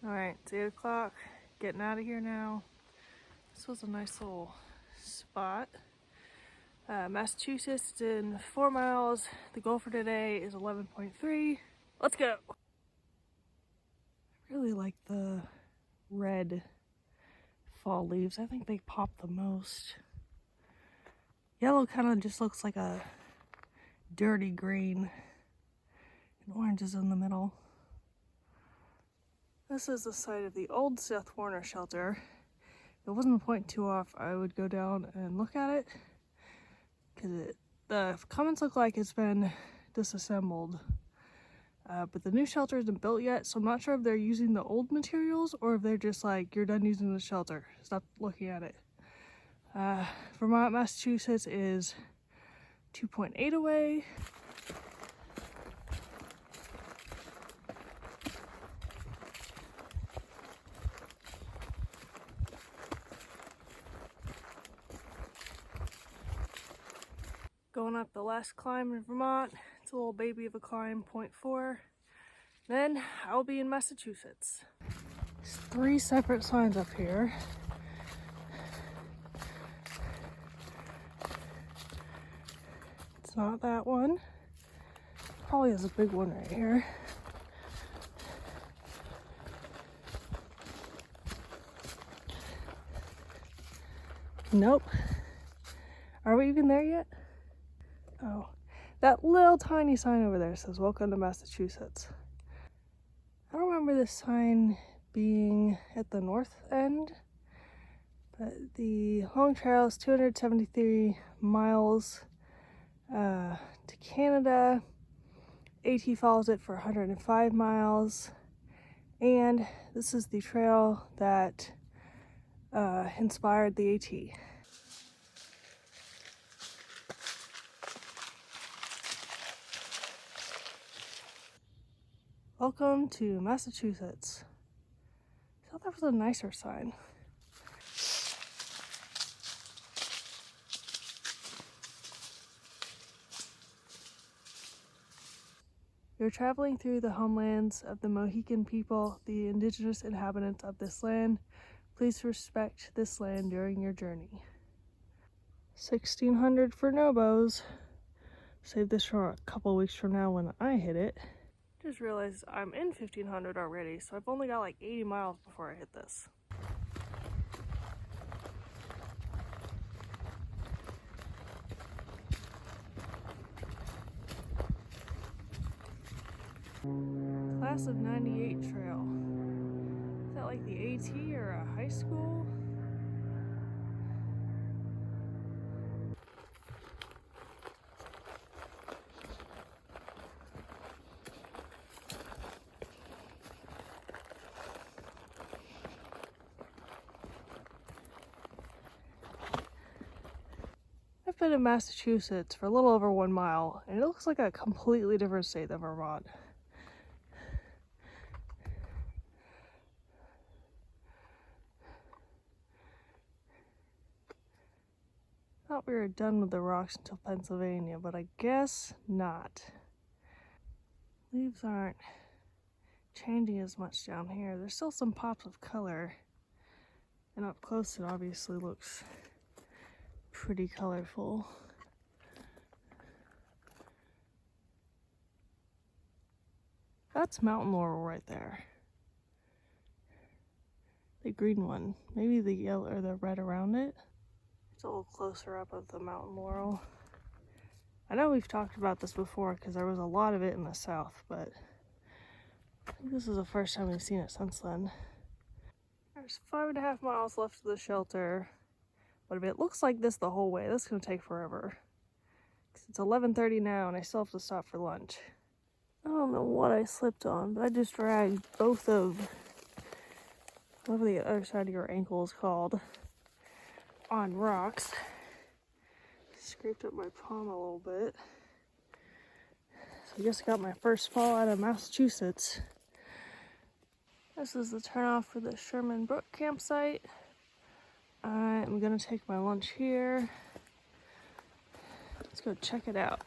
Alright, it's 8 o'clock. Getting out of here now. This was a nice little spot. Massachusetts is in 4 miles. The goal for today is 11.3. Let's go! I really like the red fall leaves. I think they pop the most. Yellow kind of just looks like a dirty green. And orange is in the middle. This is the site of the old Seth Warner shelter. If it wasn't a point too off, I would go down and look at it. Because the comments look like it's been disassembled. But the new shelter isn't built yet, so I'm not sure if they're using the old materials or if they're just like, you're done using the shelter. Stop looking at it. Vermont, Massachusetts is 2.8 away. Going up the last climb in Vermont. It's a little baby of a climb, 0.4. Then I'll be in Massachusetts. There's 3 separate signs up here. It's not that one. Probably has a big one right here. Nope. Are we even there yet? Oh, that little tiny sign over there says welcome to Massachusetts. I don't remember this sign being at the north end, but the long trail is 273 miles to Canada. AT follows it for 105 miles, and this is the trail that inspired the AT. Welcome to Massachusetts. I thought that was a nicer sign. You're traveling through the homelands of the Mohican people, the indigenous inhabitants of this land. Please respect this land during your journey. 1600 for Nobos. Save this for a couple weeks from now when I hit it. Just realized I'm in 1500 already, so I've only got like 80 miles before I hit this. Class of 98 trail. Is that like the AT or a high school? I've been in Massachusetts for a little over 1 mile, and it looks like a completely different state than Vermont. Thought we were done with the rocks until Pennsylvania, but I guess not. Leaves aren't changing as much down here. There's still some pops of color, and up close it obviously looks pretty colorful. That's mountain laurel right there. The green one. Maybe the yellow or the red around it. It's a little closer up of the mountain laurel. I know we've talked about this before because there was a lot of it in the south, but I think this is the first time we've seen it since then. There's 5.5 miles left to the shelter. But if it looks like this the whole way, that's gonna take forever. It's 11:30 now and I still have to stop for lunch. I don't know what I slipped on, but I just dragged both of, whatever the other side of your ankle is called, on rocks. Scraped up my palm a little bit. So I guess I got my first fall out of Massachusetts. This is the turnoff for the Sherman Brook campsite. I'm gonna take my lunch here. Let's go check it out.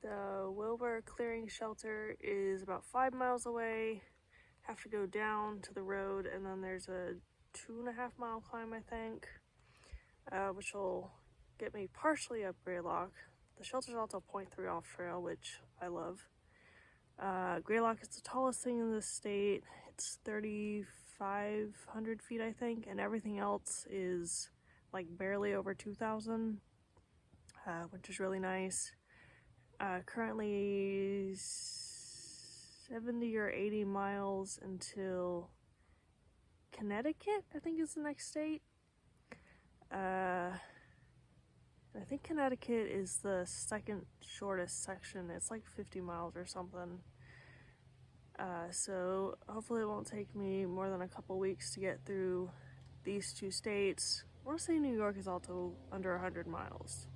The Wilbur Clearing Shelter is about 5 miles away. have to go down to the road, and then there's a 2.5-mile climb, I think, which will get me partially up Greylock. The shelter's also a 0.3 off trail, which I love. Greylock is the tallest thing in the state. It's 3,500 feet, I think, and everything else is like barely over 2,000, which is really nice. Currently 70 or 80 miles until Connecticut, I think is the next state. I think Connecticut is the second shortest section. It's like 50 miles or something. So hopefully it won't take me more than a couple weeks to get through these two states. I want to say New York is also under 100 miles.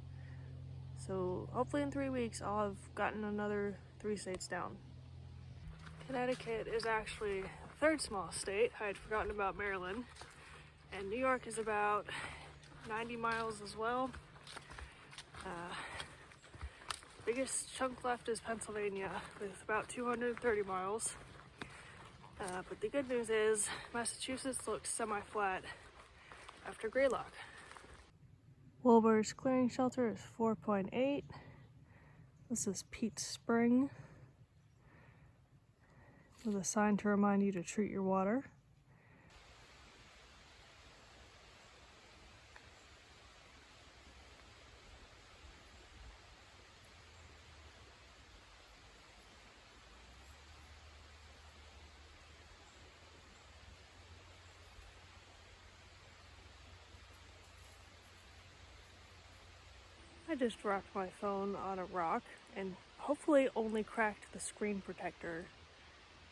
So hopefully in 3 weeks I'll have gotten another 3 states down. Connecticut is actually the third smallest state. I had forgotten about Maryland. And New York is about 90 miles as well. Biggest chunk left is Pennsylvania with about 230 miles. But the good news is Massachusetts looks semi-flat after Greylock. Wilbur's clearing shelter is 4.8. This is Pete's Spring with a sign to remind you to treat your water. I just dropped my phone on a rock and hopefully only cracked the screen protector,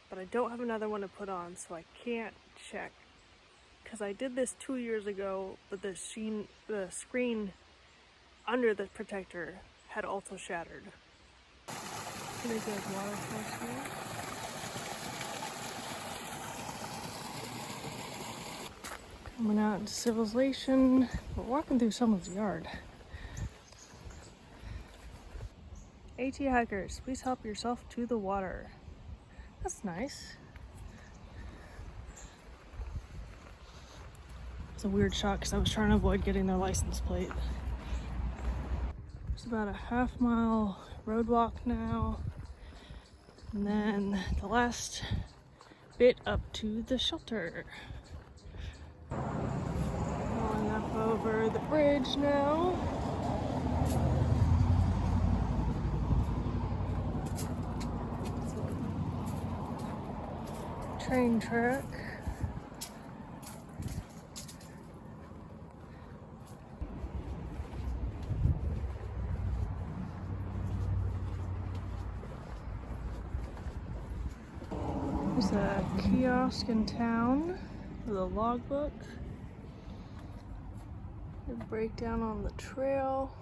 but I don't have another one to put on, so I can't check. Because I did this 2 years ago, but the screen under the protector had also shattered. Pretty good water source here. Coming out into civilization, we're walking through someone's yard. AT hikers, please help yourself to the water. That's nice. It's a weird shot because I was trying to avoid getting their license plate. It's about a half-mile road walk now. And then the last bit up to the shelter. Going up over the bridge now. Train track. There's a kiosk in town with a logbook. A breakdown on the trail.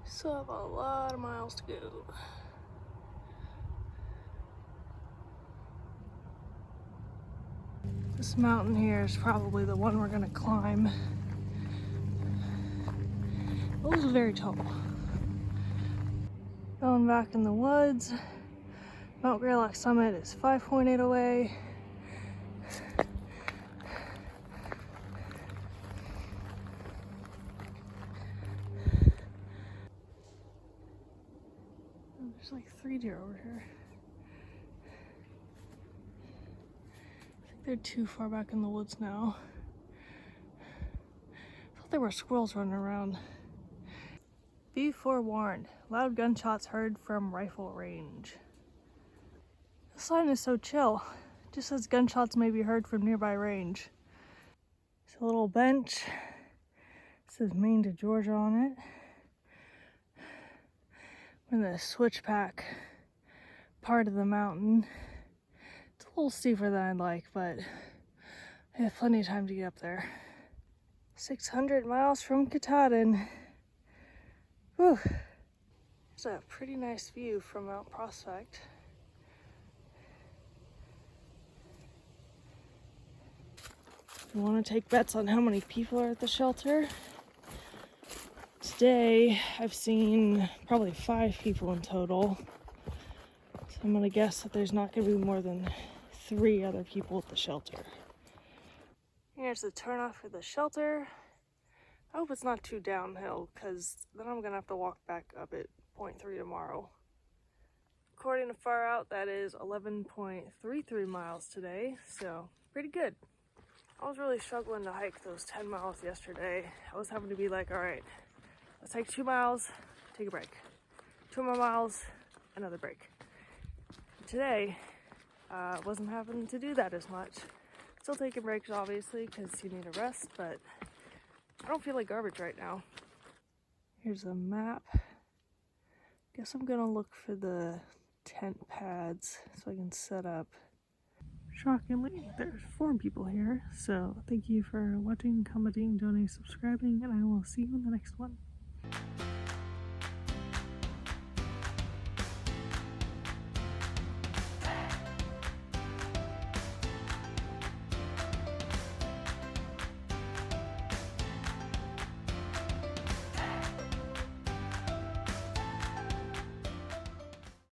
Still have a lot of miles to go. This mountain here is probably the one we're gonna climb. It was very tall. Going back in the woods. Mount Greylock Summit is 5.8 away. There's like 3 deer over here. They're too far back in the woods now. I thought there were squirrels running around. Be forewarned, loud gunshots heard from rifle range. The sign is so chill. It just says gunshots may be heard from nearby range. It's a little bench. It says Maine to Georgia on it. We're in the switchback part of the mountain. It's a little steeper than I'd like, but I have plenty of time to get up there. 600 miles from Katahdin. Whew. It's a pretty nice view from Mount Prospect. You want to take bets on how many people are at the shelter? Today, I've seen probably 5 people in total. I'm gonna guess that there's not gonna be more than 3 other people at the shelter. Here's the turnoff for the shelter. I hope it's not too downhill, because then I'm gonna have to walk back up at point 3 tomorrow. According to Far Out, that is 11.33 miles today, so pretty good. I was really struggling to hike those 10 miles yesterday. I was having to be like, all right, let's hike 2 miles, take a break. 2 more miles, another break. Today, wasn't having to do that as much. Still taking breaks, obviously, because you need a rest, but I don't feel like garbage right now. Here's a map. Guess I'm gonna look for the tent pads so I can set up. Shockingly, there's 4 people here, so thank you for watching, commenting, donating, subscribing, and I will see you in the next one.